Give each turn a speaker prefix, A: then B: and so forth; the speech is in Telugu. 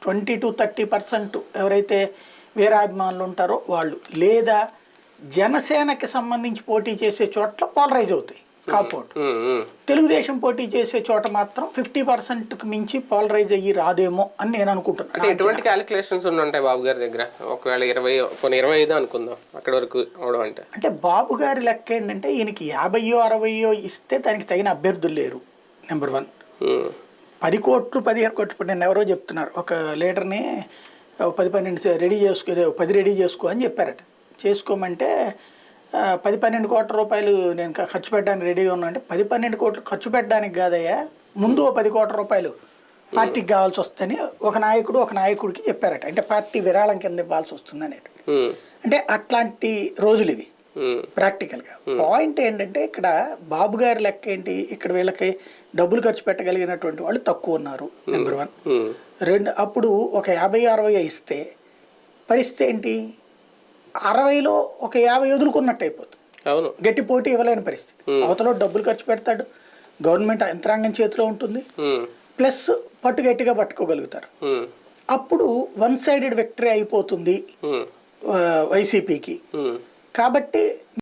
A: 20-30% ఎవరైతే వీరాభిమానులు ఉంటారో వాళ్ళు, లేదా జనసేనకి సంబంధించి పోటీ చేసే చోట్ల పోలరైజ్ అవుతాయి కాపోటు. తెలుగుదేశం పోటీ చేసే చోట మాత్రం 50%కి మించి పోలరైజ్ అయ్యి రాదేమో అని నేను అనుకుంటున్నాను.
B: ఎటువంటి క్యాలిక్యులేషన్స్ ఉంటాయి బాబు గారి దగ్గర? ఒకవేళ 25 అనుకుందాం అక్కడ వరకు అవడం అంటే
A: బాబు గారి లెక్క ఏంటంటే ఈయనకి 50-60 ఇస్తే దానికి తగిన అభ్యర్థులు లేరు. నెంబర్ 1. 10 కోట్లు 15 కోట్లు. ఇప్పుడు నేను ఎవరో చెప్తున్నారు, ఒక లీడర్ని 10-12 రెడీ చేసుకో, 10 రెడీ చేసుకో అని చెప్పారట. చేసుకోమంటే 10-12 కోట్ల రూపాయలు నేను ఖర్చు పెట్టడానికి రెడీగా ఉన్నా అంటే 10-12 కోట్లు ఖర్చు పెట్టడానికి కాదయ్యా, ముందు 10 కోట్ల రూపాయలు పార్టీకి కావాల్సి వస్తుందని ఒక నాయకుడికి చెప్పారట. అంటే పార్టీ విరాళం కింద ఇవ్వాల్సి వస్తుంది అనేటు. అంటే అట్లాంటి రోజులు ఇవి ప్రాక్టికల్గా. పాయింట్ ఏంటంటే ఇక్కడ బాబు గారి లెక్క ఏంటి, ఇక్కడ వీళ్ళకి డబ్బులు ఖర్చు పెట్టగలిగినటువంటి వాళ్ళు తక్కువ ఉన్నారు. నెంబర్ 1. 2, అప్పుడు ఒక 50-60 ఇస్తే పరిస్థితి ఏంటి, 60లో ఒక 50 వదులుకున్నట్టు అయిపోతుంది. గట్టి పోటీ ఇవ్వలేని పరిస్థితి. అవతల డబ్బులు ఖర్చు పెడతాడు, గవర్నమెంట్ యంత్రాంగం చేతిలో ఉంటుంది, ప్లస్ గట్టిగా పట్టుకోగలుగుతారు. అప్పుడు 1 సైడెడ్ విక్టరీ అయిపోతుంది వైసీపీకి. కాబట్టి